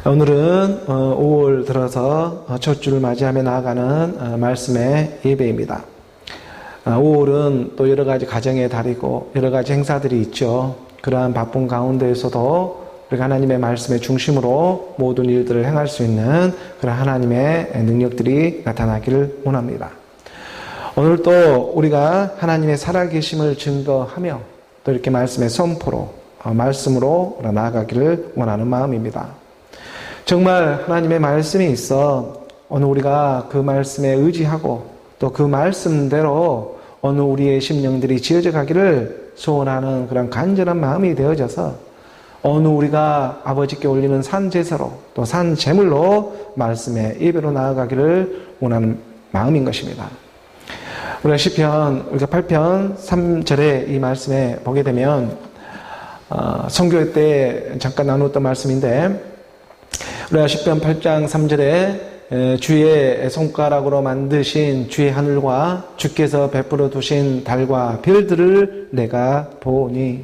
오늘은 5월 들어서 첫 주를 맞이하며 나아가는 말씀의 예배입니다. 5월은 또 여러 가지 가정의 달이고 여러 가지 행사들이 있죠. 그러한 바쁜 가운데에서도 우리가 하나님의 말씀의 중심으로 모든 일들을 행할 수 있는 그런 하나님의 능력들이 나타나기를 원합니다. 오늘 또 우리가 하나님의 살아계심을 증거하며 또 이렇게 말씀의 선포로 말씀으로 나아가기를 원하는 마음입니다. 정말 하나님의 말씀이 있어 오늘 우리가 그 말씀에 의지하고 또 그 말씀대로 오늘 우리의 심령들이 지어져 가기를 소원하는 그런 간절한 마음이 되어져서 오늘 우리가 아버지께 올리는 산제사로 또 산제물로 말씀의 예배로 나아가기를 원하는 마음인 것입니다. 우리가 시편 우리가 8편 3절에 이 말씀에 보게 되면 선교회 때 잠깐 나누었던 말씀인데 우리가 시편 8장 3절에 주의 손가락으로 만드신 주의 하늘과 주께서 베풀어 두신 달과 별들을 내가 보니,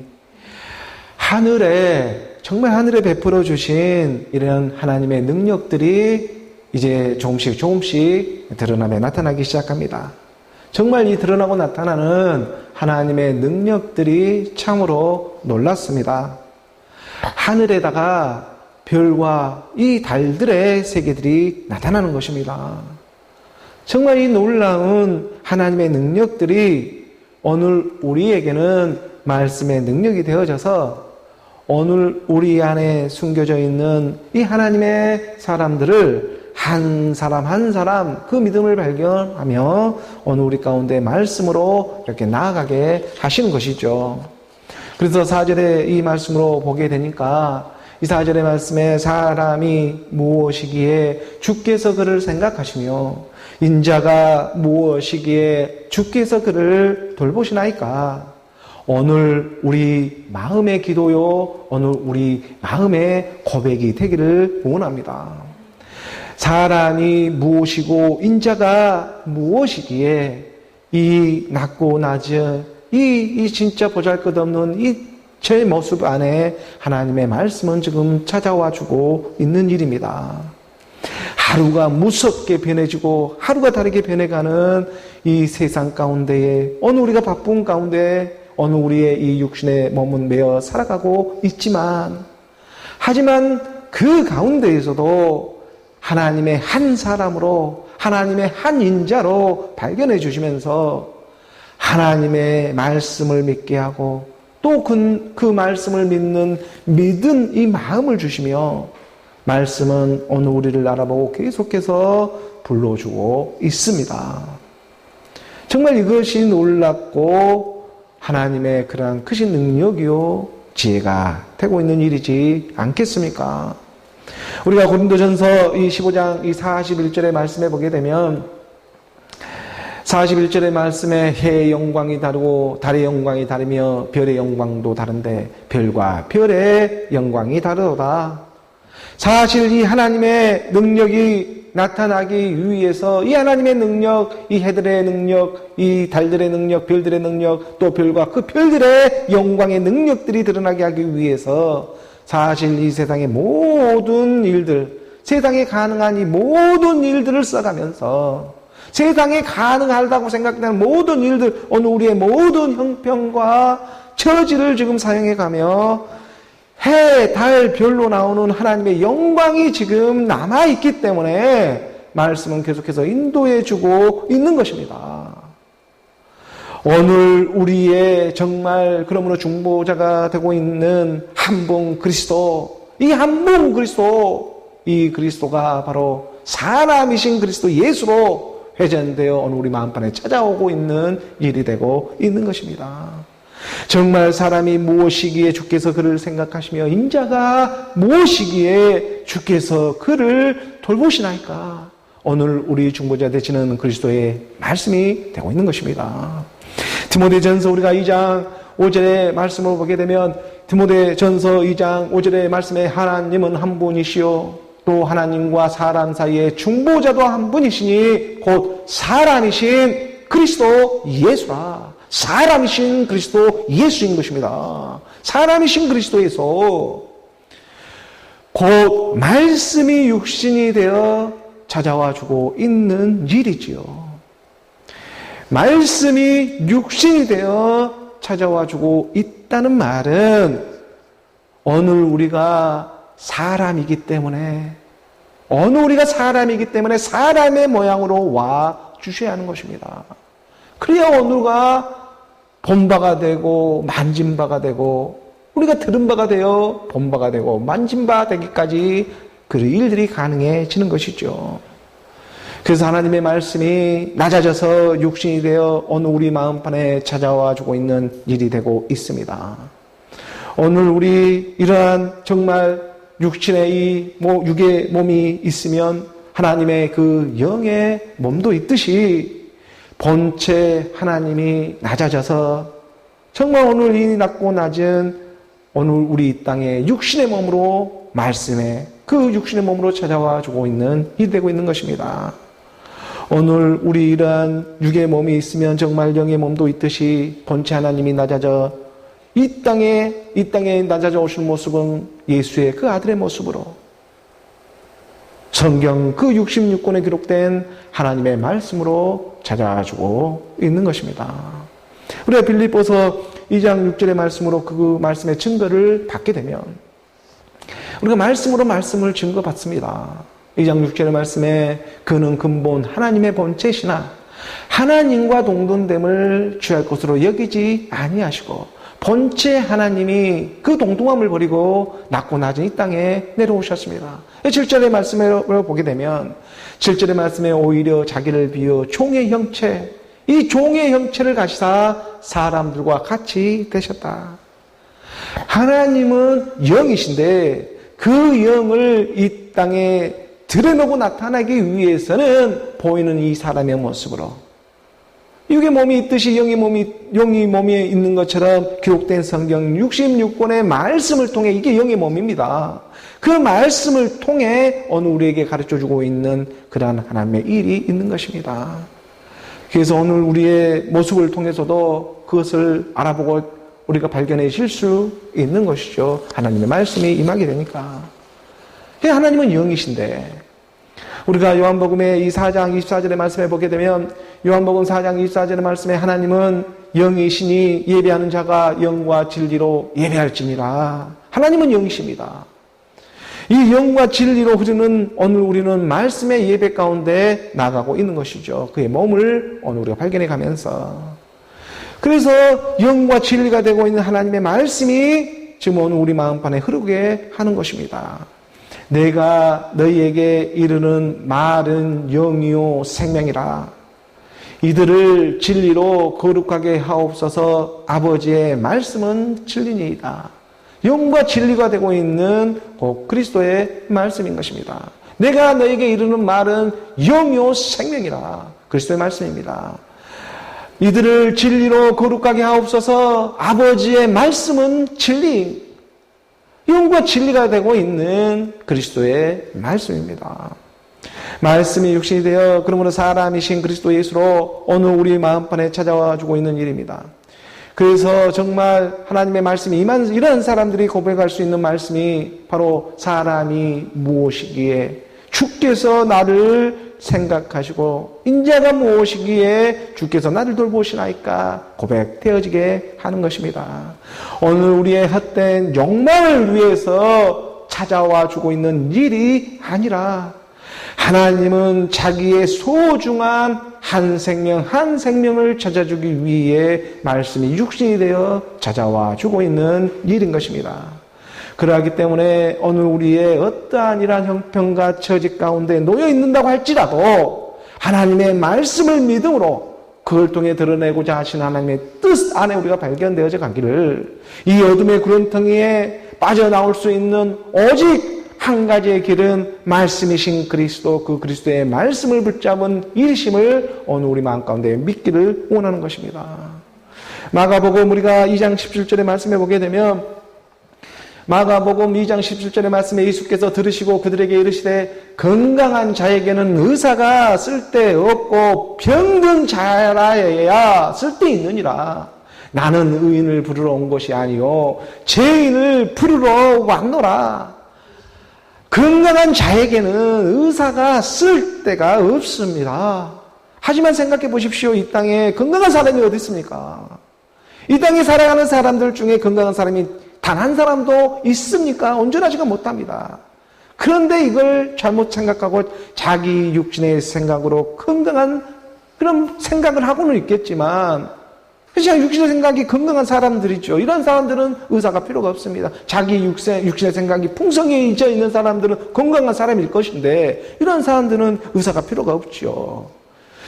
하늘에 정말 하늘에 베풀어 주신 이런 하나님의 능력들이 이제 조금씩 드러나며 나타나기 시작합니다. 정말 이 드러나고 나타나는 하나님의 능력들이 참으로 놀랐습니다. 하늘에다가 별과 이 달들의 세계들이 나타나는 것입니다. 정말 이 놀라운 하나님의 능력들이 오늘 우리에게는 말씀의 능력이 되어져서 오늘 우리 안에 숨겨져 있는 이 하나님의 사람들을 한 사람 한 사람 그 믿음을 발견하며 오늘 우리 가운데 말씀으로 이렇게 나아가게 하시는 것이죠. 그래서 4절에 이 말씀으로 보게 되니까 이 4절의 말씀에 사람이 무엇이기에 주께서 그를 생각하시며 인자가 무엇이기에 주께서 그를 돌보시나이까. 오늘 우리 마음의 기도요, 오늘 우리 마음의 고백이 되기를 원합니다. 사람이 무엇이고 인자가 무엇이기에 이 낮고 낮은 이 진짜 보잘것없는 이 제 모습 안에 하나님의 말씀은 지금 찾아와 주고 있는 일입니다. 하루가 무섭게 변해지고 하루가 다르게 변해가는 이 세상 가운데에 오늘 우리가 바쁜 가운데 오늘 우리의 이 육신의 몸은 매어 살아가고 있지만, 하지만 그 가운데에서도 하나님의 한 사람으로 하나님의 한 인자로 발견해 주시면서 하나님의 말씀을 믿게 하고 또 그 말씀을 믿는 믿은 이 마음을 주시며 말씀은 오늘 우리를 알아보고 계속해서 불러주고 있습니다. 정말 이것이 놀랍고 하나님의 그러한 크신 능력이요 지혜가 되고 있는 일이지 않겠습니까? 우리가 고린도전서 이 15장 이 41절의 말씀에 보게 되면 41절의 말씀에 해의 영광이 다르고 달의 영광이 다르며 별의 영광도 다른데 별과 별의 영광이 다르도다. 사실 이 하나님의 능력이 나타나기 위해서 이 하나님의 능력, 이 해들의 능력, 이 달들의 능력, 별들의 능력, 또 별과 그 별들의 영광의 능력들이 드러나게 하기 위해서 사실 이 세상의 모든 일들, 세상에 가능한 이 모든 일들을 써가면서 세상에 가능하다고 생각되는 모든 일들, 오늘 우리의 모든 형편과 처지를 지금 사용해가며 해, 달, 별로 나오는 하나님의 영광이 지금 남아있기 때문에 말씀은 계속해서 인도해주고 있는 것입니다. 오늘 우리의 정말 그러므로 중보자가 되고 있는 한 분 그리스도, 이 한 분 그리스도, 이 그리스도가 바로 사람이신 그리스도 예수로 회전되어 오늘 우리 마음판에 찾아오고 있는 일이 되고 있는 것입니다. 정말 사람이 무엇이기에 주께서 그를 생각하시며 인자가 무엇이기에 주께서 그를 돌보시나이까. 오늘 우리 중보자 되시는 그리스도의 말씀이 되고 있는 것입니다. 디모데전서 우리가 2장 5절의 말씀을 보게 되면 디모데전서 2장 5절의 말씀에 하나님은 한 분이시요 또 하나님과 사람 사이에 중보자도 한 분이시니 곧 사람이신 그리스도 예수라. 사람이신 그리스도 예수인 것입니다. 사람이신 그리스도 예수. 곧 말씀이 육신이 되어 찾아와 주고 있는 일이지요. 말씀이 육신이 되어 찾아와 주고 있다는 말은 오늘 우리가 사람이기 때문에 사람의 모양으로 와 주셔야 하는 것입니다. 그래야 오늘가 본 바가 되고 만진 바가 되고 우리가 들은 바가 되어 본 바가 되고 만진 바 되기까지 그 일들이 가능해지는 것이죠. 그래서 하나님의 말씀이 낮아져서 육신이 되어 오늘 우리 마음판에 찾아와 주고 있는 일이 되고 있습니다. 오늘 우리 이러한 정말 육신의 이 육의 몸이 있으면 하나님의 그 영의 몸도 있듯이 본체 하나님이 낮아져서 정말 오늘 이 낮고 낮은 오늘 우리 이 땅에 육신의 몸으로 말씀에 그 육신의 몸으로 찾아와 주고 있는 일이 되고 있는 것입니다. 오늘 우리 이러한 육의 몸이 있으면 정말 영의 몸도 있듯이 본체 하나님이 낮아져 이 땅에 낮아져 오신 모습은 예수의 그 아들의 모습으로 성경 그 66권에 기록된 하나님의 말씀으로 찾아주고 있는 것입니다. 우리가 빌립보서 2장 6절의 말씀으로 그 말씀의 증거를 받게 되면 우리가 말씀으로 말씀을 증거받습니다. 2장 6절의 말씀에 그는 근본 하나님의 본체시나 하나님과 동등됨을 취할 것으로 여기지 아니하시고 본체 하나님이 그 동등함을 버리고 낮고 낮은 이 땅에 내려오셨습니다. 7절의 말씀을 보게 되면 7절의 말씀에 오히려 자기를 비워 종의 형체, 이 종의 형체를 가시사 사람들과 같이 되셨다. 하나님은 영이신데 그 영을 이 땅에 드러내고 나타나기 위해서는 보이는 이 사람의 모습으로 육의 몸이 있듯이 영의 몸이 있는 것처럼 기록된 성경 66권의 말씀을 통해 이게 영의 몸입니다. 그 말씀을 통해 오늘 우리에게 가르쳐주고 있는 그러한 하나님의 일이 있는 것입니다. 그래서 오늘 우리의 모습을 통해서도 그것을 알아보고 우리가 발견해질 수 있는 것이죠. 하나님의 말씀이 임하게 되니까. 하나님은 영이신데 우리가 요한복음의 이 4장 24절의 말씀에 보게 되면 요한복음 4장 24절의 말씀에 하나님은 영이시니 예배하는 자가 영과 진리로 예배할지니라. 하나님은 영이십니다. 이 영과 진리로 흐르는 오늘 우리는 말씀의 예배 가운데 나가고 있는 것이죠. 그의 몸을 오늘 우리가 발견해 가면서 그래서 영과 진리가 되고 있는 하나님의 말씀이 지금 오늘 우리 마음판에 흐르게 하는 것입니다. 내가 너희에게 이르는 말은 영이요 생명이라. 이들을 진리로 거룩하게 하옵소서. 아버지의 말씀은 진리니이다. 영과 진리가 되고 있는 그리스도의 말씀인 것입니다. 내가 너에게 이르는 말은 영이요 생명이라. 그리스도의 말씀입니다. 이들을 진리로 거룩하게 하옵소서. 아버지의 말씀은 진리. 영과 진리가 되고 있는 그리스도의 말씀입니다. 말씀이 육신이 되어 그러므로 사람이신 그리스도 예수로 오늘 우리 마음판에 찾아와 주고 있는 일입니다. 그래서 정말 하나님의 말씀이 임한 이런 사람들이 고백할 수 있는 말씀이 바로 사람이 무엇이기에 주께서 나를 생각하시고 인자가 무엇이기에 주께서 나를 돌보시나이까 고백되어지게 하는 것입니다. 오늘 우리의 헛된 욕망을 위해서 찾아와 주고 있는 일이 아니라 하나님은 자기의 소중한 한 생명을 찾아주기 위해 말씀이 육신이 되어 찾아와 주고 있는 일인 것입니다. 그러하기 때문에 오늘 우리의 어떠한 이러한 형편과 처지 가운데 놓여 있는다고 할지라도 하나님의 말씀을 믿음으로 그걸 통해 드러내고자 하신 하나님의 뜻 안에 우리가 발견되어져 가기를 이 어둠의 구렁텅이에 빠져나올 수 있는 오직 한 가지의 길은 말씀이신 그리스도, 그 그리스도의 말씀을 붙잡은 일심을 오늘 우리 마음 가운데 믿기를 원하는 것입니다. 마가복음 우리가 2장 17절의 말씀에 보게 되면 마가복음 2장 17절의 말씀에 예수께서 들으시고 그들에게 이르시되 건강한 자에게는 의사가 쓸데없고 병든 자라야 쓸데있느니라. 나는 의인을 부르러 온 것이 아니요 죄인을 부르러 왔노라. 건강한 자에게는 의사가 쓸 데가 없습니다. 하지만 생각해 보십시오. 이 땅에 건강한 사람이 어디 있습니까? 이 땅에 살아가는 사람들 중에 건강한 사람이 단 한 사람도 있습니까? 온전하지가 못합니다. 그런데 이걸 잘못 생각하고 자기 육신의 생각으로 건강한 그런 생각을 하고는 있겠지만, 그냥 육신의 생각이 건강한 사람들이죠. 이런 사람들은 의사가 필요가 없습니다. 자기 육신의 생각이 풍성해져 있는 사람들은 건강한 사람일 것인데, 이런 사람들은 의사가 필요가 없죠.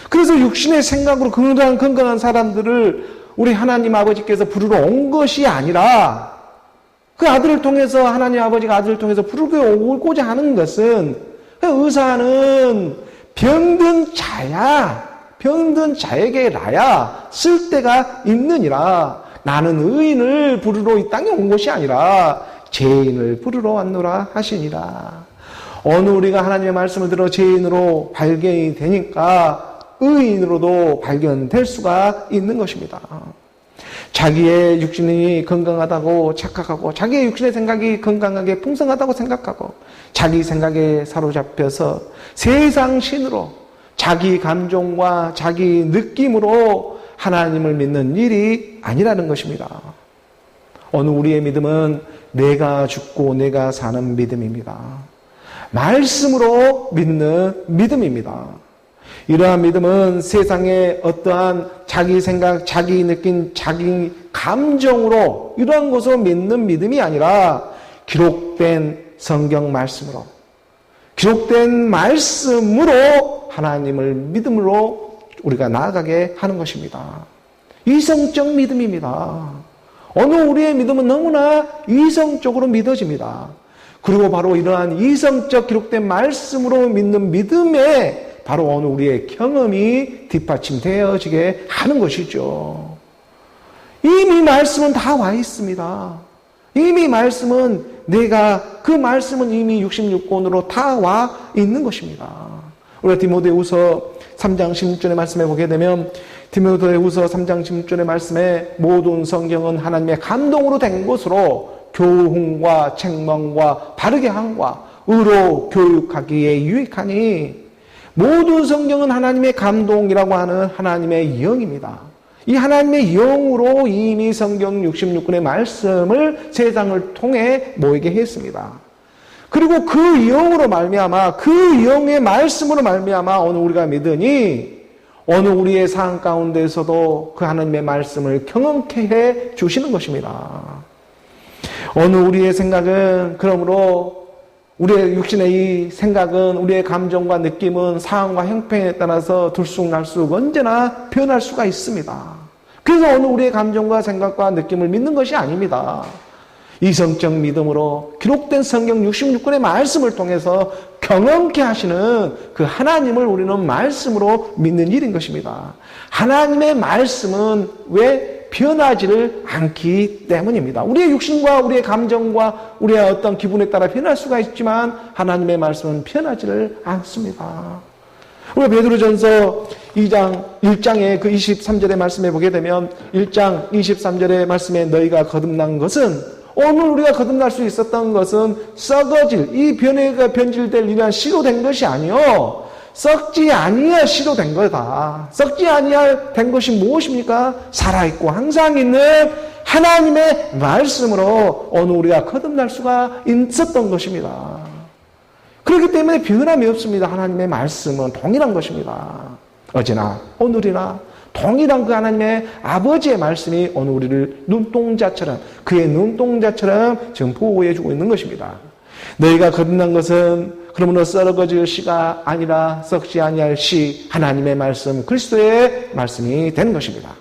그래서 육신의 생각으로 건강한 사람들을 우리 하나님 아버지께서 부르러 온 것이 아니라, 그 아들을 통해서 하나님 아버지가 아들을 통해서 부르러 오고자 하는 것은, 의사는 병든 자에게라야 쓸 데가 있느니라. 나는 의인을 부르러 이 땅에 온 것이 아니라 죄인을 부르러 왔노라 하시니라. 어느 우리가 하나님의 말씀을 들어 죄인으로 발견이 되니까 의인으로도 발견될 수가 있는 것입니다. 자기의 육신이 건강하다고 착각하고, 자기의 육신의 생각이 건강하게 풍성하다고 생각하고, 자기 생각에 사로잡혀서 세상 신으로 자기 감정과 자기 느낌으로 하나님을 믿는 일이 아니라는 것입니다. 어느 우리의 믿음은 내가 죽고 내가 사는 믿음입니다. 말씀으로 믿는 믿음입니다. 이러한 믿음은 세상의 어떠한 자기 생각, 자기 느낌, 자기 감정으로 이러한 것으로 믿는 믿음이 아니라 기록된 성경 말씀으로, 기록된 말씀으로 하나님을 믿음으로 우리가 나아가게 하는 것입니다. 이성적 믿음입니다. 어느 우리의 믿음은 너무나 이성적으로 믿어집니다. 그리고 바로 이러한 이성적 기록된 말씀으로 믿는 믿음에 바로 어느 우리의 경험이 뒷받침되어지게 하는 것이죠. 이미 말씀은 다 와 있습니다. 이미 말씀은 그 말씀은 이미 66권으로 다 와 있는 것입니다. 우리가 디모데후서 3장 16절의 말씀에 보게 되면, 디모데후서 3장 16절의 말씀에 모든 성경은 하나님의 감동으로 된 것으로 교훈과 책망과 바르게 함과 의로 교육하기에 유익하니, 모든 성경은 하나님의 감동이라고 하는 하나님의 영입니다. 이 하나님의 영으로 이미 성경 66권의 말씀을 세상을 통해 모이게 했습니다. 그리고 그 영으로 말미암아, 그 영의 말씀으로 말미암아 어느 우리가 믿으니 어느 우리의 상황 가운데서도 그 하나님의 말씀을 경험케 해 주시는 것입니다. 어느 우리의 생각은, 그러므로 우리의 육신의 이 생각은, 우리의 감정과 느낌은 상황과 형편에 따라서 들쑥날쑥 언제나 변할 수가 있습니다. 그래서 어느 우리의 감정과 생각과 느낌을 믿는 것이 아닙니다. 이성적 믿음으로 기록된 성경 66권의 말씀을 통해서 경험케 하시는 그 하나님을 우리는 말씀으로 믿는 일인 것입니다. 하나님의 말씀은 왜 변하지를 않기 때문입니다. 우리의 육신과 우리의 감정과 우리의 어떤 기분에 따라 변할 수가 있지만 하나님의 말씀은 변하지를 않습니다. 우리가 베드로전서 1장의 그 23절의 말씀에 보게 되면 1장 23절의 말씀에 너희가 거듭난 것은, 오늘 우리가 거듭날 수 있었던 것은 썩어질, 이 변해가 변질될 일이란 씨로 된 것이 아니요, 썩지 아니할 씨로 된 거다. 썩지 아니할 된 것이 무엇입니까? 살아있고 항상 있는 하나님의 말씀으로 오늘 우리가 거듭날 수가 있었던 것입니다. 그렇기 때문에 변함이 없습니다. 하나님의 말씀은 동일한 것입니다. 어제나 오늘이나 동일한 그 하나님의 아버지의 말씀이 오늘 우리를 눈동자처럼, 그의 눈동자처럼 지금 보호해주고 있는 것입니다. 너희가 거듭난 것은 그러므로 썩어질 씨가 아니라 썩지 아니할 씨, 하나님의 말씀, 그리스도의 말씀이 되는 것입니다.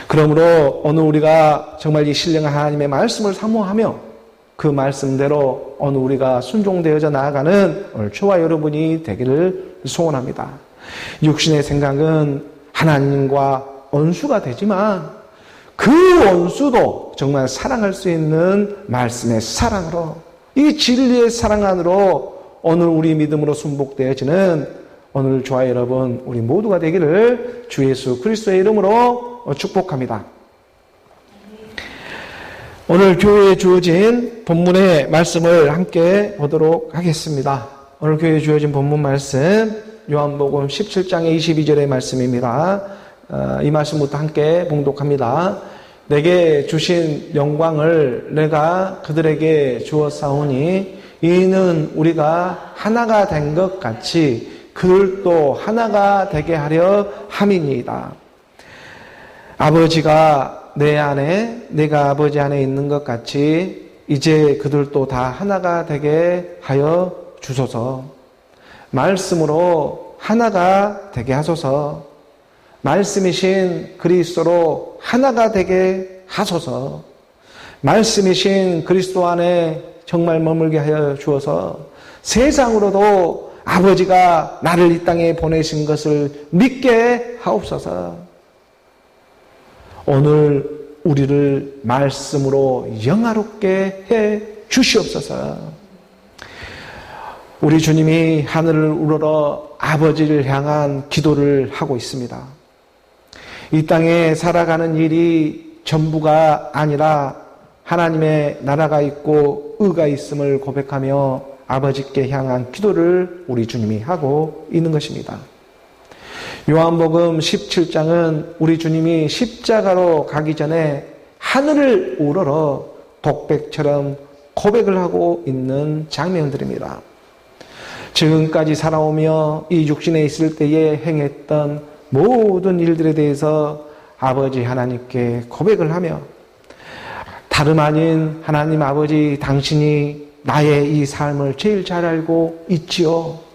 그러므로 오늘 우리가 정말 이 신령한 하나님의 말씀을 사모하며 그 말씀대로 오늘 우리가 순종되어져 나아가는 오늘 저와 여러분이 되기를 소원합니다. 육신의 생각은 하나님과 원수가 되지만 그 원수도 정말 사랑할 수 있는 말씀의 사랑으로, 이 진리의 사랑 안으로 오늘 우리 믿음으로 순복되어지는 오늘 저와 여러분 우리 모두가 되기를 주 예수 그리스도의 이름으로 축복합니다. 오늘 교회에 주어진 본문의 말씀을 함께 보도록 하겠습니다. 오늘 교회에 주어진 본문 말씀 요한복음 17장의 22절의 말씀입니다. 이 말씀부터 함께 봉독합니다. 내게 주신 영광을 내가 그들에게 주었사오니 이는 우리가 하나가 된 것 같이 그들도 하나가 되게 하려 함이니이다. 아버지가 내 안에 내가 아버지 안에 있는 것 같이 이제 그들도 다 하나가 되게 하여 주소서. 말씀으로 하나가 되게 하소서. 말씀이신 그리스도로 하나가 되게 하소서. 말씀이신 그리스도 안에 정말 머물게 하여 주어서 세상으로도 아버지가 나를 이 땅에 보내신 것을 믿게 하옵소서. 오늘 우리를 말씀으로 영화롭게 해 주시옵소서. 우리 주님이 하늘을 우러러 아버지를 향한 기도를 하고 있습니다. 이 땅에 살아가는 일이 전부가 아니라 하나님의 나라가 있고 의가 있음을 고백하며 아버지께 향한 기도를 우리 주님이 하고 있는 것입니다. 요한복음 17장은 우리 주님이 십자가로 가기 전에 하늘을 우러러 독백처럼 고백을 하고 있는 장면들입니다. 지금까지 살아오며 이 육신에 있을 때에 행했던 모든 일들에 대해서 아버지 하나님께 고백을 하며 다름 아닌 하나님 아버지 당신이 나의 이 삶을 제일 잘 알고 있지요.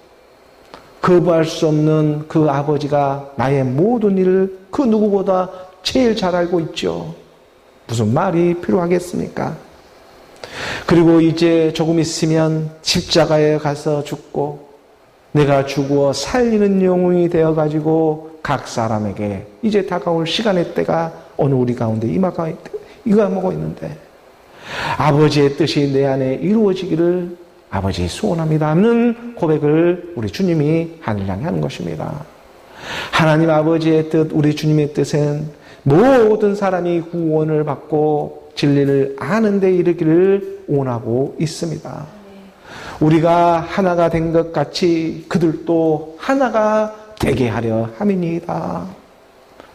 거부할 수 없는 그 아버지가 나의 모든 일을 그 누구보다 제일 잘 알고 있죠. 무슨 말이 필요하겠습니까? 그리고 이제 조금 있으면 십자가에 가서 죽고 내가 죽어 살리는 영웅이 되어가지고 각 사람에게 이제 다가올 시간의 때가 오늘 우리 가운데 임하고 있는데 아버지의 뜻이 내 안에 이루어지기를 아버지 소원합니다 하는 고백을 우리 주님이 하늘 향해 하는 것입니다. 하나님 아버지의 뜻, 우리 주님의 뜻은 모든 사람이 구원을 받고 진리를 아는 데 이르기를 원하고 있습니다. 우리가 하나가 된 것 같이 그들도 하나가 되게 하려 함이니이다.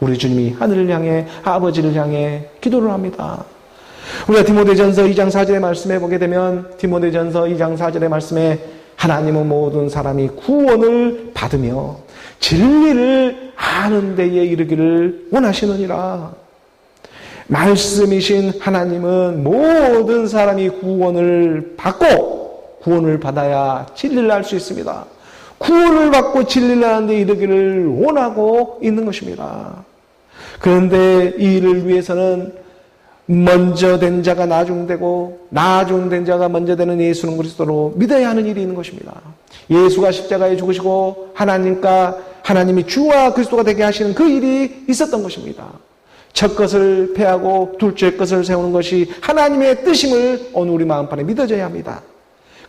우리 주님이 하늘을 향해 아버지를 향해 기도를 합니다. 우리가 디모데전서 2장 4절의 말씀에 보게 되면 디모데전서 2장 4절의 말씀에 하나님은 모든 사람이 구원을 받으며 진리를 아는 데에 이르기를 원하시느니라. 말씀이신 하나님은 모든 사람이 구원을 받고 구원을 받아야 진리를 알 수 있습니다. 구원을 받고 진리를 아는 데 이르기를 원하고 있는 것입니다. 그런데 이 일을 위해서는 먼저 된 자가 나중되고 나중된 자가 먼저 되는 예수는 그리스도로 믿어야 하는 일이 있는 것입니다. 예수가 십자가에 죽으시고 하나님이 주와 그리스도가 되게 하시는 그 일이 있었던 것입니다. 첫 것을 패하고 둘째 것을 세우는 것이 하나님의 뜻임을 오늘 우리 마음판에 믿어져야 합니다.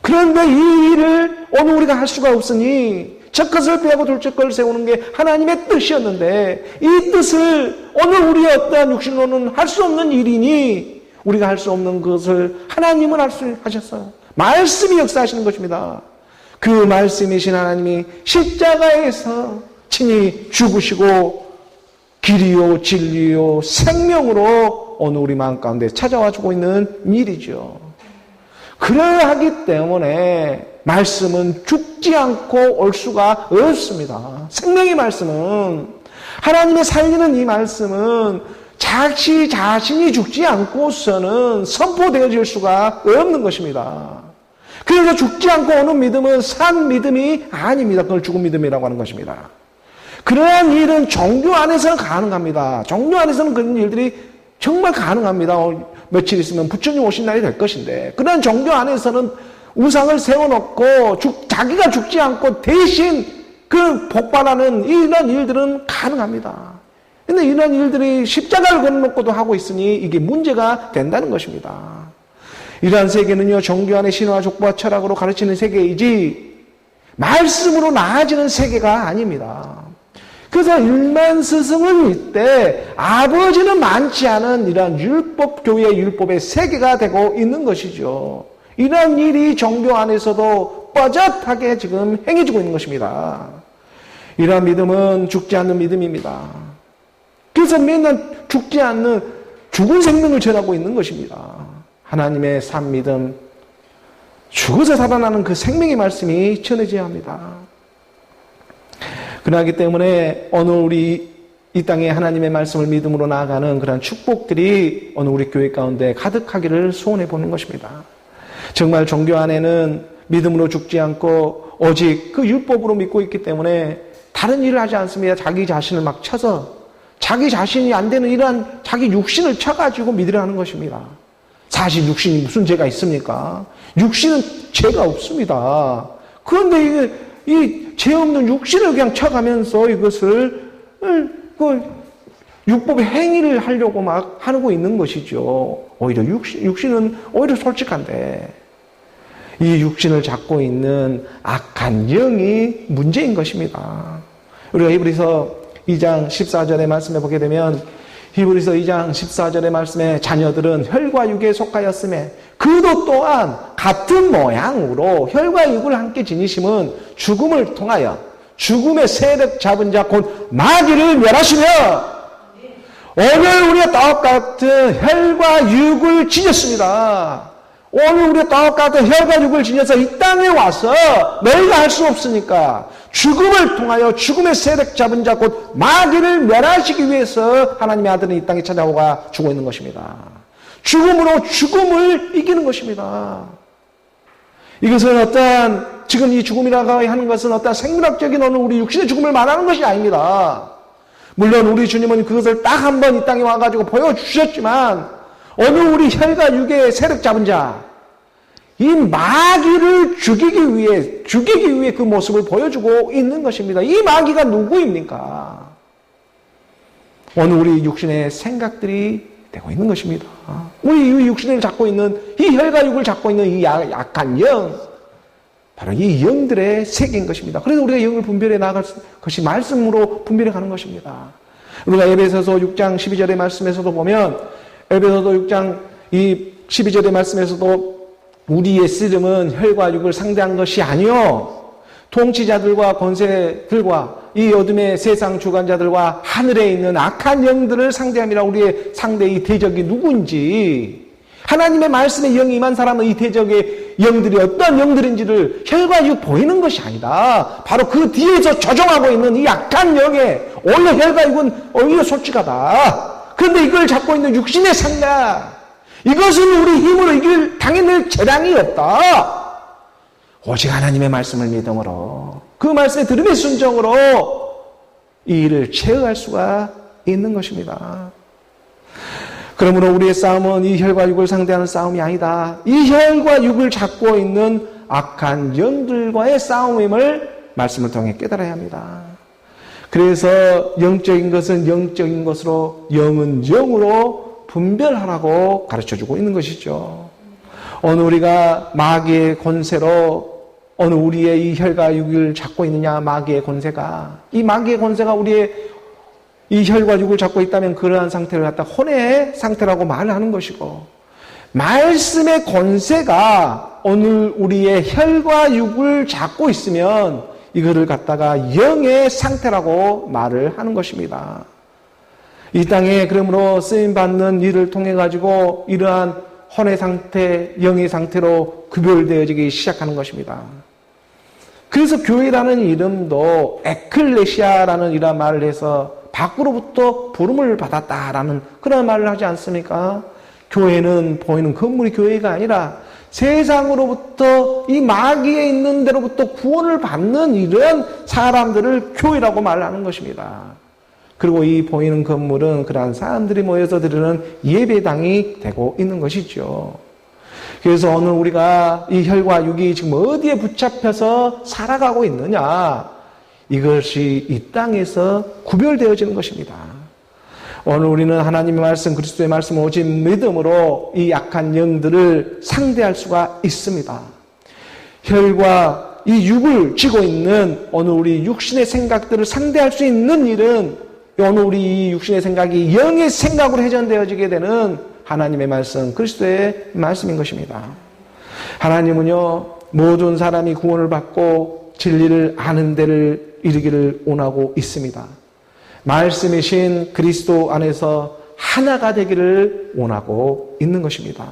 그런데 이 일을 오늘 우리가 할 수가 없으니 첫 것을 패하고 둘째 것을 세우는 게 하나님의 뜻이었는데 이 뜻을 오늘 우리의 어떠한 육신으로는 할 수 없는 일이니 우리가 할 수 없는 것을 하나님은 할 수 하셨어요. 말씀이 역사하시는 것입니다. 그 말씀이신 하나님이 십자가에서 친히 죽으시고 길이요 진리요 생명으로 오늘 우리 마음 가운데 찾아와 주고 있는 일이죠. 그러하기 때문에 말씀은 죽지 않고 올 수가 없습니다. 생명의 말씀은 하나님의 살리는 이 말씀은 자신이 죽지 않고서는 선포되어질 수가 없는 것입니다. 그래서 죽지 않고 오는 믿음은 산 믿음이 아닙니다. 그걸 죽은 믿음이라고 하는 것입니다. 그러한 일은 종교 안에서는 가능합니다. 종교 안에서는 그런 일들이 정말 가능합니다. 며칠 있으면 부처님 오신 날이 될 것인데 그런 종교 안에서는 우상을 세워놓고 자기가 죽지 않고 대신 그 복받아는 이런 일들은 가능합니다. 그런데 이런 일들이 십자가를 걸어놓고도 하고 있으니 이게 문제가 된다는 것입니다. 이러한 세계는요 종교 안의 신화와 족보와 철학으로 가르치는 세계이지 말씀으로 나아지는 세계가 아닙니다. 그래서 1만 스승을 잇되 아버지는 많지 않은 이러한 율법교회의 율법의 세계가 되고 있는 것이죠. 이런 일이 종교 안에서도 뻣뻣하게 지금 행해지고 있는 것입니다. 이러한 믿음은 죽지 않는 믿음입니다. 그래서 맨날 죽지 않는 죽은 생명을 전하고 있는 것입니다. 하나님의 산 믿음, 죽어서 살아나는 그 생명의 말씀이 전해져야 합니다. 그러기 때문에 오늘 우리 이 땅에 하나님의 말씀을 믿음으로 나아가는 그런 축복들이 오늘 우리 교회 가운데 가득하기를 소원해 보는 것입니다. 정말 종교 안에는 믿음으로 죽지 않고 오직 그 율법으로 믿고 있기 때문에 다른 일을 하지 않습니다. 자기 자신을 막 쳐서 자기 자신이 안 되는 이러한 자기 육신을 쳐가지고 믿으려 하는 것입니다. 사실 육신이 무슨 죄가 있습니까? 육신은 죄가 없습니다. 그런데 이 죄 없는 육신을 그냥 쳐가면서 이것을 율법의 행위를 하려고 막 하고 있는 것이죠. 오히려 육신은 오히려 솔직한데 이 육신을 잡고 있는 악한 영이 문제인 것입니다. 우리가 히브리서 2장 14절의 말씀에 보게 되면 히브리서 2장 14절의 말씀에 자녀들은 혈과 육에 속하였음에 그도 또한 같은 모양으로 혈과 육을 함께 지니심은 죽음을 통하여 죽음의 세력 잡은 자 곧 마귀를 멸하시며 오늘 우리가 똑같은 혈과 육을 지녔습니다. 오늘 우리가 똑같은 혈과 육을 지녀서 이 땅에 와서 너희가 할 수 없으니까 죽음을 통하여 죽음의 세력 잡은 자 곧 마귀를 멸하시기 위해서 하나님의 아들은 이 땅에 찾아오가 죽어 있는 것입니다. 죽음으로 죽음을 이기는 것입니다. 이것은 어떠한 지금 이 죽음이라고 하는 것은 어떠한 생물학적인 어느 우리 육신의 죽음을 말하는 것이 아닙니다. 물론 우리 주님은 그것을 딱 한 번 이 땅에 와가지고 보여주셨지만 어느 우리 혈과 육의 세력 잡은 자, 이 마귀를 죽이기 위해 그 모습을 보여주고 있는 것입니다. 이 마귀가 누구입니까? 오늘 우리 육신의 생각들이 되고 있는 것입니다. 우리 육신을 잡고 있는, 이 혈과 육을 잡고 있는 이 약한 영, 바로 이 영들의 세계인 것입니다. 그래서 우리가 영을 분별해 나갈 것이 말씀으로 분별해 가는 것입니다. 우리가 에베소서 6장 12절의 말씀에서도 보면 에베소서 6장 이 12절의 말씀에서도 우리의 씨름은 혈과 육을 상대한 것이 아니요 통치자들과 권세들과 이 어둠의 세상 주관자들과 하늘에 있는 악한 영들을 상대함이라. 우리의 상대의 대적이 누구인지, 하나님의 말씀에 영이 임한 사람은 이 대적의 영들이 어떤 영들인지를 혈과 육 보이는 것이 아니다. 바로 그 뒤에서 조종하고 있는 이 악한 영에 오히려 혈과 육은 오히려 솔직하다. 그런데 이걸 잡고 있는 육신의 생각, 이것은 우리 힘으로 이길 당해낼 재량이 없다. 오직 하나님의 말씀을 믿음으로, 그 말씀의 들음의 순종으로 이 일을 제어할 수가 있는 것입니다. 그러므로 우리의 싸움은 이 혈과 육을 상대하는 싸움이 아니다. 이 혈과 육을 잡고 있는 악한 영들과의 싸움임을 말씀을 통해 깨달아야 합니다. 그래서 영적인 것은 영적인 것으로, 영은 영으로 분별하라고 가르쳐주고 있는 것이죠. 오늘 우리가 마귀의 권세로 어느 우리의 이 혈과 육을 잡고 있느냐, 마귀의 권세가, 이 마귀의 권세가 우리의 이 혈과 육을 잡고 있다면 그러한 상태를 갖다 혼의 상태라고 말을 하는 것이고, 말씀의 권세가 오늘 우리의 혈과 육을 잡고 있으면 이거를 갖다가 영의 상태라고 말을 하는 것입니다. 이 땅에 그러므로 쓰임받는 일을 통해 가지고 이러한 혼의 상태, 영의 상태로 구별되어지기 시작하는 것입니다. 그래서 교회라는 이름도 에클레시아라는 이런 말을 해서 밖으로부터 부름을 받았다라는 그런 말을 하지 않습니까? 교회는 보이는 건물이 교회가 아니라 세상으로부터 이 마귀에 있는 데로부터 구원을 받는 이런 사람들을 교회라고 말하는 것입니다. 그리고 이 보이는 건물은 그러한 사람들이 모여서 드리는 예배당이 되고 있는 것이죠. 그래서 오늘 우리가 이 혈과 육이 지금 어디에 붙잡혀서 살아가고 있느냐, 이것이 이 땅에서 구별되어지는 것입니다. 오늘 우리는 하나님의 말씀, 그리스도의 말씀을 오직 믿음으로 이 약한 영들을 상대할 수가 있습니다. 혈과 이 육을 쥐고 있는 오늘 우리 육신의 생각들을 상대할 수 있는 일은 오늘 우리 이 육신의 생각이 영의 생각으로 회전되어지게 되는 하나님의 말씀, 그리스도의 말씀인 것입니다. 하나님은요, 모든 사람이 구원을 받고 진리를 아는 데를 이르기를 원하고 있습니다. 말씀이신 그리스도 안에서 하나가 되기를 원하고 있는 것입니다.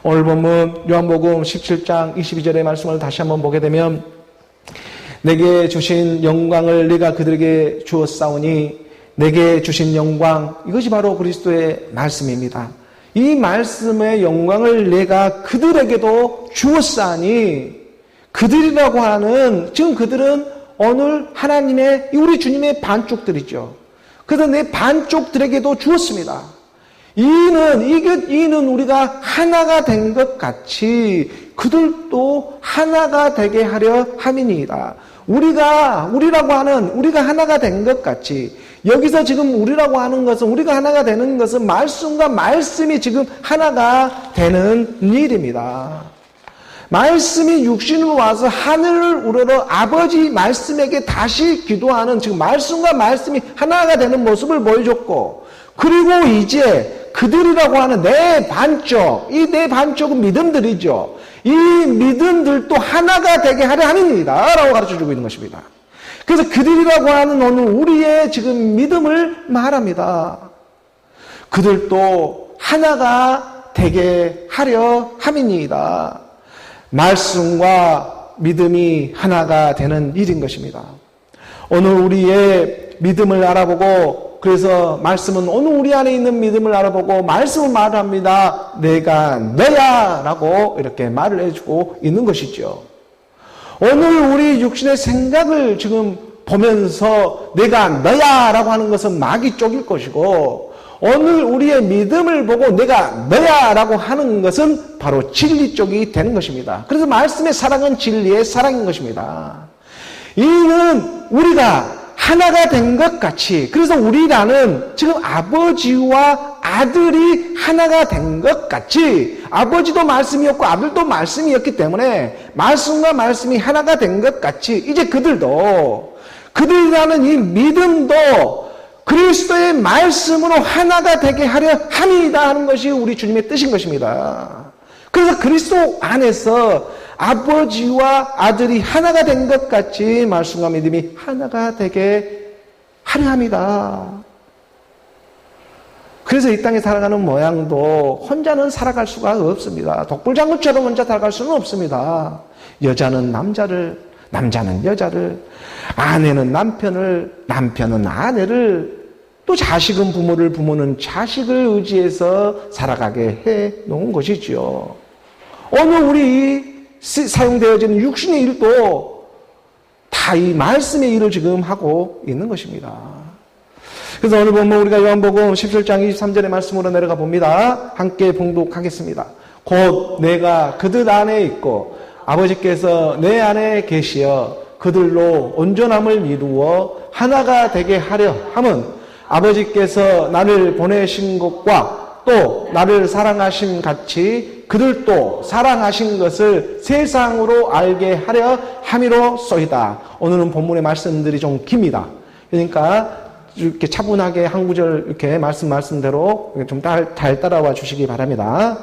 오늘 본문 요한복음 17장 22절의 말씀을 다시 한번 보게 되면 내게 주신 영광을 내가 그들에게 주었사오니 내게 주신 영광, 이것이 바로 그리스도의 말씀입니다. 이 말씀의 영광을 내가 그들에게도 주었사니, 그들이라고 하는, 지금 그들은 오늘 하나님의, 우리 주님의 반쪽들이죠. 그래서 내 반쪽들에게도 주었습니다. 이는 우리가 하나가 된 것 같이 그들도 하나가 되게 하려 함이니이다. 우리라고 하는, 우리가 하나가 된 것 같이, 여기서 지금 우리라고 하는 것은, 우리가 하나가 되는 것은 말씀과 말씀이 지금 하나가 되는 일입니다. 말씀이 육신으로 와서 하늘을 우러러 아버지 말씀에게 다시 기도하는, 지금 말씀과 말씀이 하나가 되는 모습을 보여줬고, 그리고 이제 그들이라고 하는 내 반쪽, 이 내 반쪽은 믿음들이죠. 이 믿음들도 하나가 되게 하려 함입니다. 라고 가르쳐주고 있는 것입니다. 그래서 그들이라고 하는 오늘 우리의 지금 믿음을 말합니다. 그들도 하나가 되게 하려 함이니이다. 말씀과 믿음이 하나가 되는 일인 것입니다. 오늘 우리의 믿음을 알아보고, 그래서 말씀은 오늘 우리 안에 있는 믿음을 알아보고 말씀은 말합니다. 내가 너야 라고 이렇게 말을 해주고 있는 것이죠. 오늘 우리 육신의 생각을 지금 보면서 내가 너야 라고 하는 것은 마귀 쪽일 것이고, 오늘 우리의 믿음을 보고 내가 너야 라고 하는 것은 바로 진리 쪽이 되는 것입니다. 그래서 말씀의 사랑은 진리의 사랑인 것입니다. 이는 우리가 하나가 된 것 같이, 그래서 우리라는 지금 아버지와 아들이 하나가 된 것 같이, 아버지도 말씀이었고 아들도 말씀이었기 때문에 말씀과 말씀이 하나가 된 것 같이, 이제 그들이라는 이 믿음도 그리스도의 말씀으로 하나가 되게 하려 함이다 하는 것이 우리 주님의 뜻인 것입니다. 그래서 그리스도 안에서 아버지와 아들이 하나가 된 것 같이 말씀과 믿음이 하나가 되게 하려 합니다. 그래서 이 땅에 살아가는 모양도 혼자는 살아갈 수가 없습니다. 독불장군처럼 혼자 살아갈 수는 없습니다. 여자는 남자를, 남자는 여자를, 아내는 남편을, 남편은 아내를, 또 자식은 부모를, 부모는 자식을 의지해서 살아가게 해 놓은 것이죠. 오늘 우리 사용되어지는 육신의 일도 다 이 말씀의 일을 지금 하고 있는 것입니다. 그래서 오늘 보면 우리가 요한복음 17장 23절의 말씀으로 내려가 봅니다. 함께 봉독하겠습니다. 곧 내가 그들 안에 있고 아버지께서 내 안에 계시어 그들로 온전함을 이루어 하나가 되게 하려 함은 아버지께서 나를 보내신 것과 또 나를 사랑하신 같이 그들도 사랑하신 것을 세상으로 알게 하려 함이로소이다. 오늘은 본문의 말씀들이 좀 깁니다. 그러니까 이렇게 차분하게 한 구절 이렇게 말씀대로 좀 잘 따라와 주시기 바랍니다.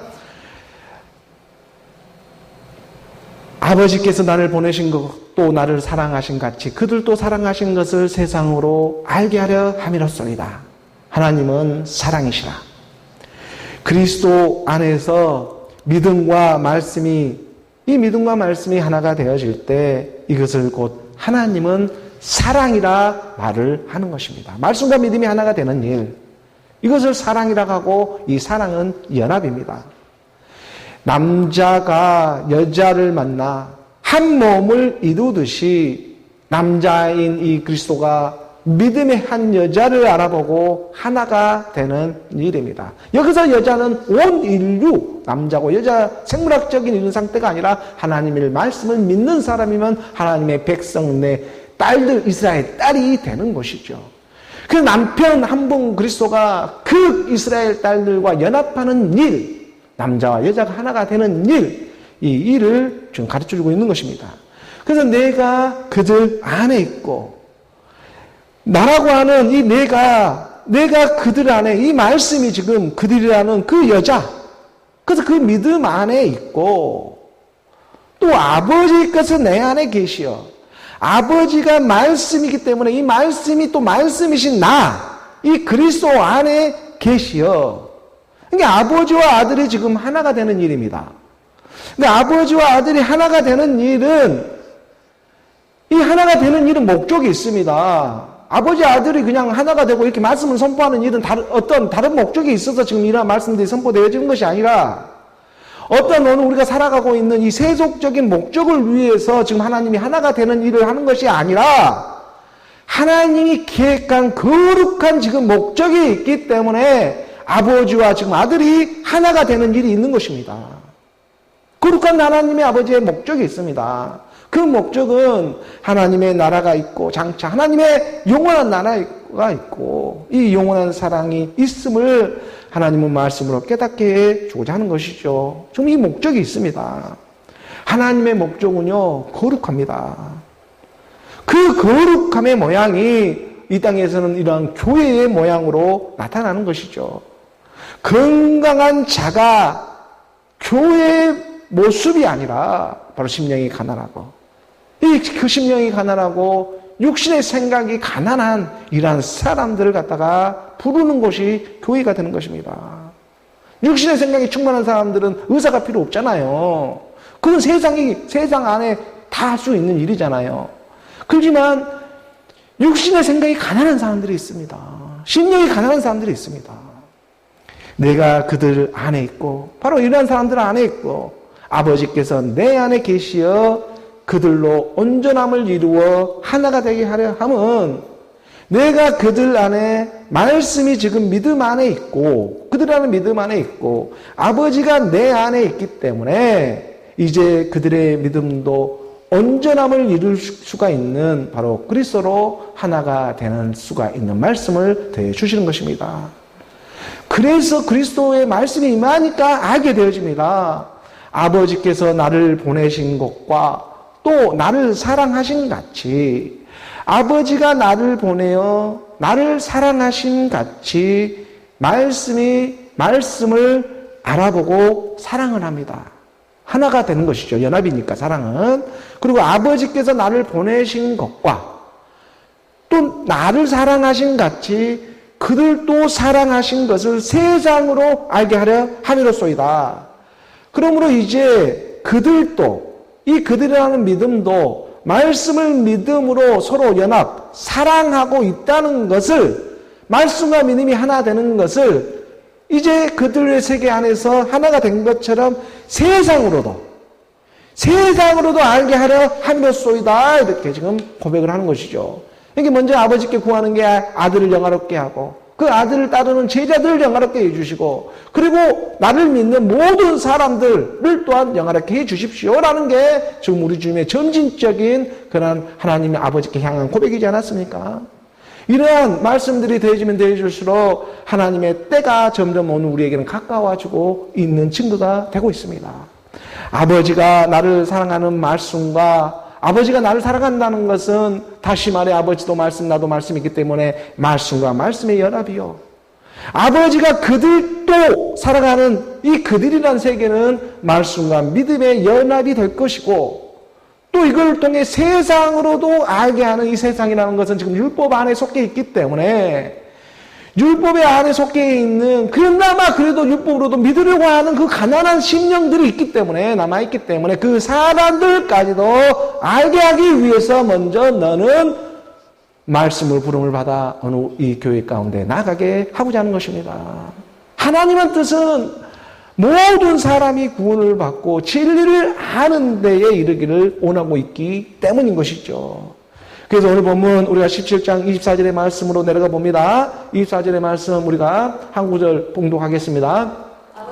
아버지께서 나를 보내신 것, 또 나를 사랑하신 같이 그들도 사랑하신 것을 세상으로 알게 하려 함이로소이다. 하나님은 사랑이시라. 그리스도 안에서 믿음과 말씀이, 이 믿음과 말씀이 하나가 되어질 때 이것을 곧 하나님은 사랑이라 말을 하는 것입니다. 말씀과 믿음이 하나가 되는 일, 이것을 사랑이라 하고, 이 사랑은 연합입니다. 남자가 여자를 만나 한 몸을 이루듯이 남자인 이 그리스도가 믿음의 한 여자를 알아보고 하나가 되는 일입니다. 여기서 여자는 온 인류, 남자고 여자 생물학적인 이런 상태가 아니라 하나님의 말씀을 믿는 사람이면 하나님의 백성, 내 딸들, 이스라엘 딸이 되는 것이죠. 그 남편 한 분 그리스도가 그 이스라엘 딸들과 연합하는 일, 남자와 여자가 하나가 되는 일, 이 일을 지금 가르쳐주고 있는 것입니다. 그래서 내가 그들 안에 있고, 나라고 하는 이 내가 그들 안에, 이 말씀이 지금 그들이라는 그 여자, 그래서 그 믿음 안에 있고, 또 아버지께서 내 안에 계시어. 아버지가 말씀이기 때문에 이 말씀이 또 말씀이신 나, 이 그리스도 안에 계시어. 그러니까 아버지와 아들이 지금 하나가 되는 일입니다. 근데 아버지와 아들이 하나가 되는 일은, 이 하나가 되는 일은 목적이 있습니다. 아버지, 아들이 그냥 하나가 되고 이렇게 말씀을 선포하는 일은 어떤 다른 목적이 있어서 지금 이러한 말씀들이 선포되어지는 것이 아니라, 어떤 오늘 우리가 살아가고 있는 이 세속적인 목적을 위해서 지금 하나님이 하나가 되는 일을 하는 것이 아니라, 하나님이 계획한 거룩한 지금 목적이 있기 때문에 아버지와 지금 아들이 하나가 되는 일이 있는 것입니다. 거룩한 하나님의 아버지의 목적이 있습니다. 그 목적은 하나님의 나라가 있고 장차 하나님의 영원한 나라가 있고 이 영원한 사랑이 있음을 하나님은 말씀으로 깨닫게 해주고자 하는 것이죠. 지금 이 목적이 있습니다. 하나님의 목적은요, 거룩합니다. 그 거룩함의 모양이 이 땅에서는 이러한 교회의 모양으로 나타나는 것이죠. 건강한 자가 교회의 모습이 아니라 바로 심령이 가난하고, 그 심령이 가난하고 육신의 생각이 가난한 이러한 사람들을 갖다가 부르는 곳이 교회가 되는 것입니다. 육신의 생각이 충만한 사람들은 의사가 필요 없잖아요. 그건 세상 안에 다 할 수 있는 일이잖아요. 그렇지만 육신의 생각이 가난한 사람들이 있습니다. 심령이 가난한 사람들이 있습니다. 내가 그들 안에 있고, 바로 이러한 사람들 안에 있고, 아버지께서 내 안에 계시어 그들로 온전함을 이루어 하나가 되게 하려 함은, 내가 그들 안에 말씀이 지금 믿음 안에 있고, 그들 안에 믿음 안에 있고, 아버지가 내 안에 있기 때문에 이제 그들의 믿음도 온전함을 이룰 수가 있는 바로 그리스도로 하나가 되는 수가 있는 말씀을 더해 주시는 것입니다. 그래서 그리스도의 말씀이 임하니까 알게 되어집니다. 아버지께서 나를 보내신 것과 또 나를 사랑하신 같이, 아버지가 나를 보내어 나를 사랑하신 같이 말씀을 알아보고 사랑을 합니다. 하나가 되는 것이죠. 연합이니까 사랑은. 그리고 아버지께서 나를 보내신 것과 또 나를 사랑하신 같이 그들도 사랑하신 것을 세상으로 알게 하려 함이로소이다. 그러므로 이제 그들도, 이 그들이라는 믿음도 말씀을 믿음으로 서로 연합, 사랑하고 있다는 것을, 말씀과 믿음이 하나 되는 것을 이제 그들의 세계 안에서 하나가 된 것처럼 세상으로도 알게 하려 함이로소이다. 이렇게 지금 고백을 하는 것이죠. 이게 먼저 아버지께 구하는 게 아들을 영화롭게 하고, 그 아들을 따르는 제자들을 영화롭게 해주시고, 그리고 나를 믿는 모든 사람들을 또한 영화롭게 해주십시오라는 게 지금 우리 주님의 점진적인 그런 하나님의 아버지께 향한 고백이지 않았습니까? 이러한 말씀들이 더해지면 더해질수록 하나님의 때가 점점 오늘 우리에게는 가까워지고 있는 증거가 되고 있습니다. 아버지가 나를 사랑하는 말씀과 아버지가 나를 사랑한다는 것은, 다시 말해 아버지도 말씀, 나도 말씀이기 때문에 말씀과 말씀의 연합이요. 아버지가 그들도 사랑하는 이 그들이라는 세계는 말씀과 믿음의 연합이 될 것이고, 또 이걸 통해 세상으로도 알게 하는 이 세상이라는 것은 지금 율법 안에 속해 있기 때문에, 율법의 안에 속해 있는, 그나마 그래도 율법으로도 믿으려고 하는 그 가난한 심령들이 있기 때문에, 남아있기 때문에 그 사람들까지도 알게 하기 위해서 먼저 너는 말씀을 부름을 받아 어느 이 교회 가운데 나가게 하고자 하는 것입니다. 하나님의 뜻은 모든 사람이 구원을 받고 진리를 아는 데에 이르기를 원하고 있기 때문인 것이죠. 그래서 오늘 본문 우리가 17장 24절의 말씀으로 내려가 봅니다. 24절의 말씀 우리가 한 구절 봉독하겠습니다.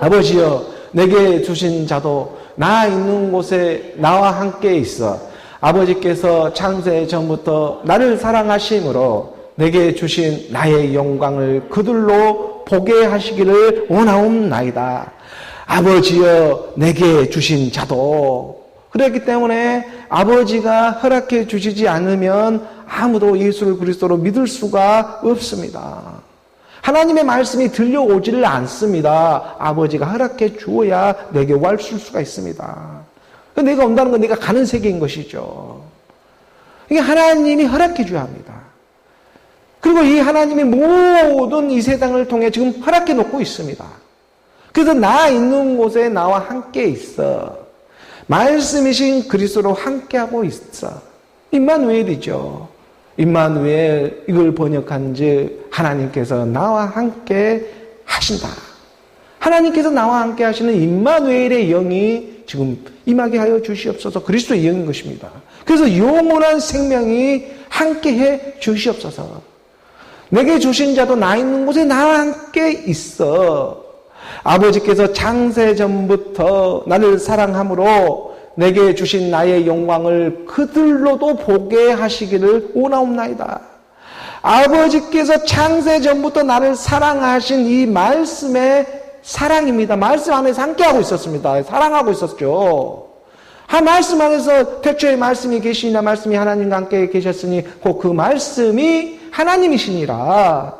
아버지여, 내게 주신 자도 나 있는 곳에 나와 함께 있어 아버지께서 창세 전부터 나를 사랑하심으로 내게 주신 나의 영광을 그들로 보게 하시기를 원하옵나이다. 아버지여, 내게 주신 자도, 그렇기 때문에 아버지가 허락해 주시지 않으면 아무도 예수를 그리스도로 믿을 수가 없습니다. 하나님의 말씀이 들려오지를 않습니다. 아버지가 허락해 주어야 내게 올 수가 있습니다. 내가 온다는 건 내가 가는 세계인 것이죠. 이게 하나님이 허락해 줘야 합니다. 그리고 이 하나님이 모든 이 세상을 통해 지금 허락해 놓고 있습니다. 그래서 나 있는 곳에 나와 함께 있어. 말씀이신 그리스도로 함께하고 있어. 임마누엘이죠. 임마누엘, 이걸 번역한즉 하나님께서 나와 함께 하신다. 하나님께서 나와 함께 하시는 임마누엘의 영이 지금 임하게 하여 주시옵소서. 그리스도의 영인 것입니다. 그래서 영원한 생명이 함께해 주시옵소서. 내게 주신 자도 나 있는 곳에 나와 함께 있어. 아버지께서 창세전부터 나를 사랑함으로 내게 주신 나의 영광을 그들로도 보게 하시기를 원하옵나이다. 아버지께서 창세전부터 나를 사랑하신 이 말씀의 사랑입니다. 말씀 안에서 함께하고 있었습니다. 사랑하고 있었죠. 말씀 안에서 태초에 말씀이 계시니라 말씀이 하나님과 함께 계셨으니 곧 그 말씀이 하나님이시니라.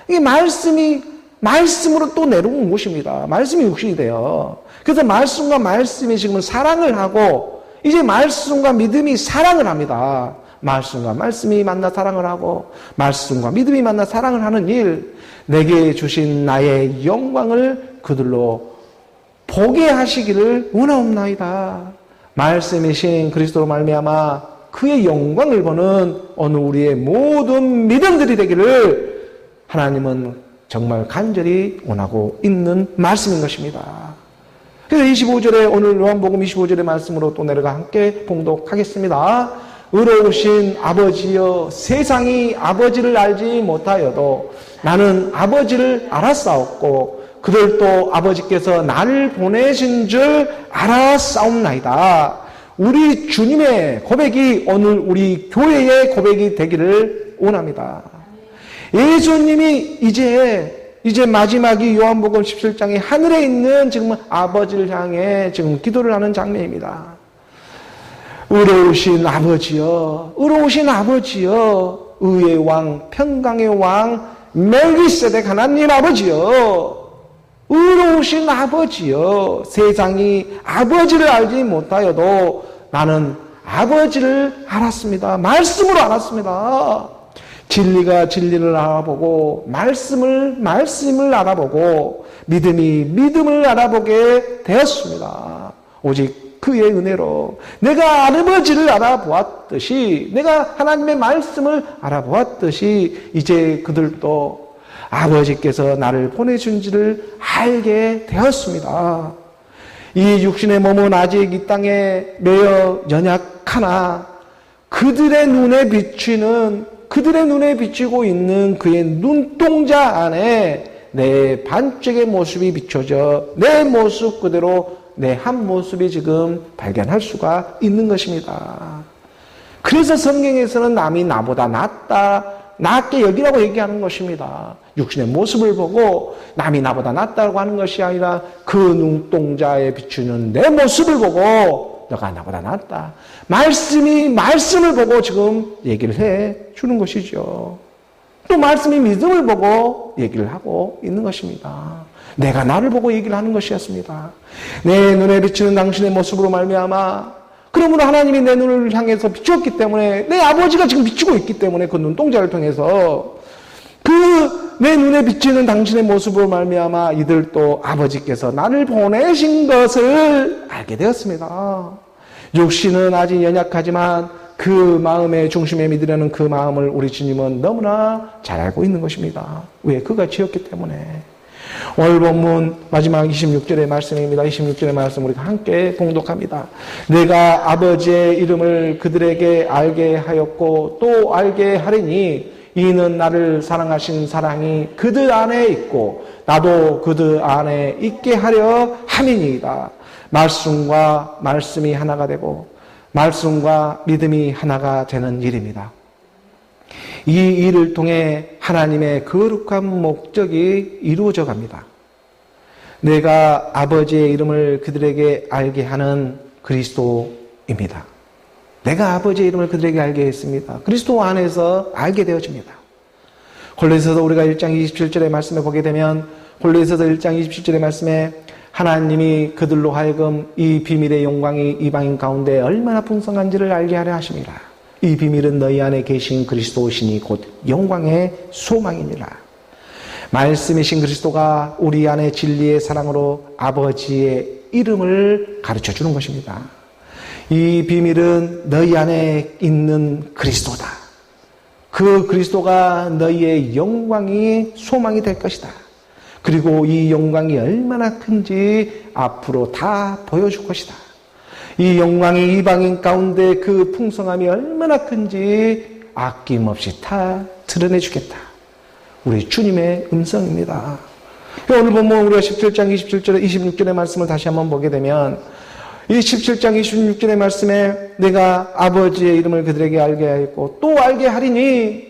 이 말씀이 말씀으로 또 내려온 것입니다. 말씀이 육신이 돼요. 그래서 말씀과 말씀이 지금 사랑을 하고 이제 말씀과 믿음이 사랑을 합니다. 말씀과 말씀이 만나 사랑을 하고 말씀과 믿음이 만나 사랑을 하는 일, 내게 주신 나의 영광을 그들로 보게 하시기를 원하옵나이다. 말씀이신 그리스도로 말미암아 그의 영광을 보는 오늘 우리의 모든 믿음들이 되기를 하나님은 정말 간절히 원하고 있는 말씀인 것입니다. 그래서 25절에 오늘 요한복음 25절의 말씀으로 또 내려가 함께 봉독하겠습니다. 의로우신 아버지여, 세상이 아버지를 알지 못하여도 나는 아버지를 알았사옵고 그들도 아버지께서 나를 보내신 줄 알았사옵나이다. 우리 주님의 고백이 오늘 우리 교회의 고백이 되기를 원합니다. 예수님이 이제 마지막이 요한복음 17장에 하늘에 있는 지금 아버지를 향해 지금 기도를 하는 장면입니다. 의로우신 아버지여, 의로우신 아버지여, 의의 왕, 평강의 왕, 멜기세덱 하나님 아버지여, 의로우신 아버지여, 세상이 아버지를 알지 못하여도 나는 아버지를 알았습니다. 말씀으로 알았습니다. 진리가 진리를 알아보고 말씀을 알아보고 믿음을 알아보게 되었습니다. 오직 그의 은혜로 내가 아버지를 알아보았듯이, 내가 하나님의 말씀을 알아보았듯이 이제 그들도 아버지께서 나를 보내준지를 알게 되었습니다. 이 육신의 몸은 아직 이 땅에 매여 연약하나 그들의 눈에 비치고 있는 그의 눈동자 안에 내 반쪽의 모습이 비춰져 내 모습 그대로 내 한 모습이 지금 발견할 수가 있는 것입니다. 그래서 성경에서는 남이 나보다 낫게 여기라고 얘기하는 것입니다. 육신의 모습을 보고 남이 나보다 낫다고 하는 것이 아니라 그 눈동자에 비추는 내 모습을 보고 너가 나보다 낫다. 말씀을 보고 지금 얘기를 해 주는 것이죠. 또 말씀이 믿음을 보고 얘기를 하고 있는 것입니다. 내가 나를 보고 얘기를 하는 것이었습니다. 내 눈에 비치는 당신의 모습으로 말미암아, 그러므로 하나님이 내 눈을 향해서 비추었기 때문에, 내 아버지가 지금 비추고 있기 때문에 그 눈동자를 통해서 그 내 눈에 비치는 당신의 모습으로 말미암아 이들도 아버지께서 나를 보내신 것을 알게 되었습니다. 육신은 아직 연약하지만 그 마음의 중심에 믿으려는 그 마음을 우리 주님은 너무나 잘 알고 있는 것입니다. 왜? 그가 지었기 때문에. 오늘 본문 마지막 26절의 말씀입니다. 26절의 말씀 우리가 함께 봉독합니다. 내가 아버지의 이름을 그들에게 알게 하였고 또 알게 하리니 이는 나를 사랑하신 사랑이 그들 안에 있고 나도 그들 안에 있게 하려 함이니이다. 말씀과 말씀이 하나가 되고 말씀과 믿음이 하나가 되는 일입니다. 이 일을 통해 하나님의 거룩한 목적이 이루어져 갑니다. 내가 아버지의 이름을 그들에게 알게 하는 그리스도 이름입니다. 내가 아버지의 이름을 그들에게 알게 했습니다. 그리스도 안에서 알게 되어집니다. 골로새서 우리가 1장 27절의 말씀에 보게 되면 골로새서 1장 27절의 말씀에 하나님이 그들로 하여금 이 비밀의 영광이 이방인 가운데 얼마나 풍성한지를 알게 하려 하심이라. 이 비밀은 너희 안에 계신 그리스도시니 곧 영광의 소망이니라. 말씀이신 그리스도가 우리 안에 진리의 사랑으로 아버지의 이름을 가르쳐 주는 것입니다. 이 비밀은 너희 안에 있는 그리스도다. 그 그리스도가 너희의 영광이 소망이 될 것이다. 그리고 이 영광이 얼마나 큰지 앞으로 다 보여줄 것이다. 이 영광이 이방인 가운데 그 풍성함이 얼마나 큰지 아낌없이 다 드러내 주겠다. 우리 주님의 음성입니다. 오늘 보면 우리가 17장 27절에 26절의 말씀을 다시 한번 보게 되면 이 17장 26절의 말씀에 내가 아버지의 이름을 그들에게 알게 하였고 또 알게 하리니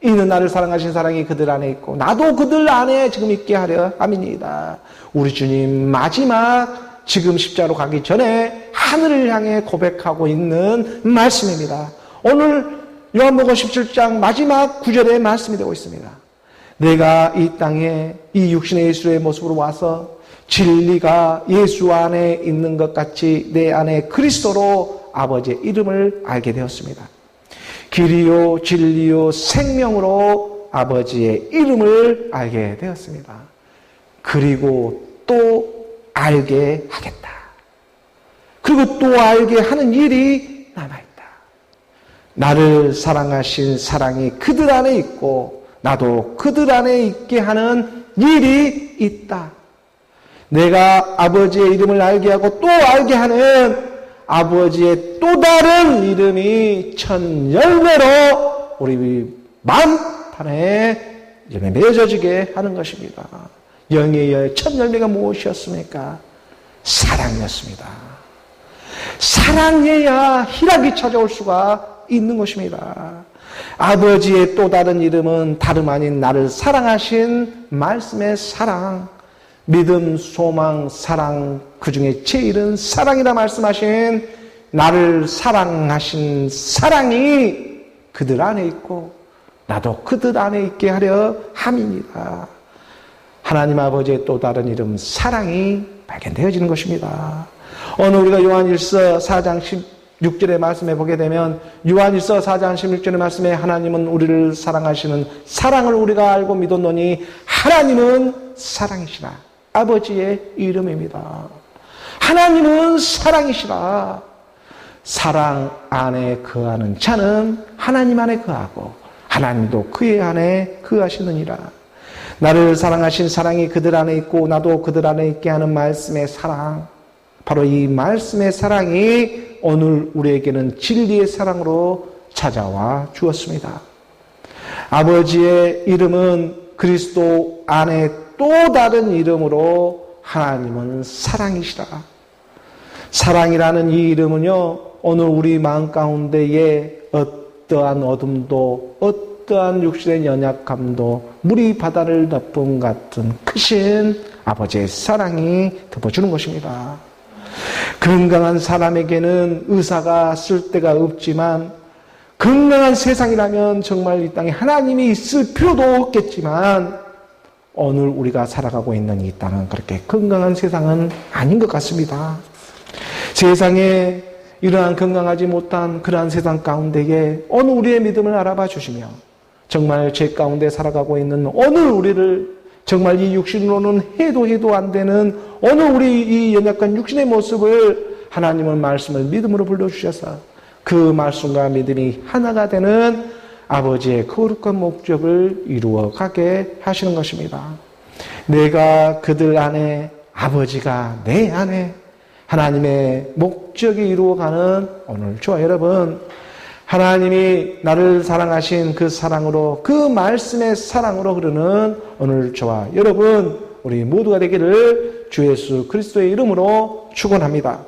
이는 나를 사랑하신 사랑이 그들 안에 있고 나도 그들 안에 지금 있게 하려 함이니이다. 우리 주님 마지막 지금 십자로 가기 전에 하늘을 향해 고백하고 있는 말씀입니다. 오늘 요한복음 17장 마지막 9절의 말씀이 되고 있습니다. 내가 이 땅에 이 육신의 예수의 모습으로 와서 진리가 예수 안에 있는 것 같이 내 안에 그리스도로 아버지의 이름을 알게 되었습니다. 길이요 진리요 생명으로 아버지의 이름을 알게 되었습니다. 그리고 또 알게 하겠다. 그리고 또 알게 하는 일이 남아있다. 나를 사랑하신 사랑이 그들 안에 있고 나도 그들 안에 있게 하는 일이 있다. 내가 아버지의 이름을 알게 하고 또 알게 하는 아버지의 또 다른 이름이 첫 열매로 우리 마음판에 이름에 맺어지게 하는 것입니다. 영예의 첫 열매가 무엇이었습니까? 사랑이었습니다. 사랑해야 희락이 찾아올 수가 있는 것입니다. 아버지의 또 다른 이름은 다름 아닌 나를 사랑하신 말씀의 사랑, 믿음, 소망, 사랑, 그 중에 제일은 사랑이라 말씀하신 나를 사랑하신 사랑이 그들 안에 있고 나도 그들 안에 있게 하려 함입니다. 하나님 아버지의 또 다른 이름 사랑이 발견되어지는 것입니다. 오늘 우리가 요한일서 4장 16절의 말씀에 보게 되면 요한일서 4장 16절의 말씀에 하나님은 우리를 사랑하시는 사랑을 우리가 알고 믿었노니 하나님은 사랑이시라. 아버지의 이름입니다. 하나님은 사랑이시라. 사랑 안에 거하는 자는 하나님 안에 거하고 하나님도 그의 안에 거하시느니라. 나를 사랑하신 사랑이 그들 안에 있고 나도 그들 안에 있게 하는 말씀의 사랑, 바로 이 말씀의 사랑이 오늘 우리에게는 진리의 사랑으로 찾아와 주었습니다. 아버지의 이름은 그리스도 안에 또 다른 이름으로 하나님은 사랑이시라. 사랑이라는 이 이름은요, 오늘 우리 마음 가운데에 어떠한 어둠도 어떠한 육신의 연약함도 물이 바다를 덮은 같은 크신 아버지의 사랑이 덮어주는 것입니다. 건강한 사람에게는 의사가 쓸 데가 없지만 건강한 세상이라면 정말 이 땅에 하나님이 있을 필요도 없겠지만 오늘 우리가 살아가고 있는 이 땅은 그렇게 건강한 세상은 아닌 것 같습니다. 세상에 이러한 건강하지 못한 그러한 세상 가운데에 오늘 우리의 믿음을 알아봐 주시며 정말 죄 가운데 살아가고 있는 오늘 우리를 정말 이 육신으로는 해도 안 되는 오늘 우리 이 연약한 육신의 모습을 하나님은 말씀을 믿음으로 불러주셔서 그 말씀과 믿음이 하나가 되는 아버지의 거룩한 목적을 이루어가게 하시는 것입니다. 내가 그들 안에, 아버지가 내 안에 하나님의 목적이 이루어가는 오늘 저와 여러분, 하나님이 나를 사랑하신 그 사랑으로, 그 말씀의 사랑으로 흐르는 오늘 저와 여러분, 우리 모두가 되기를 주 예수 그리스도의 이름으로 축원합니다.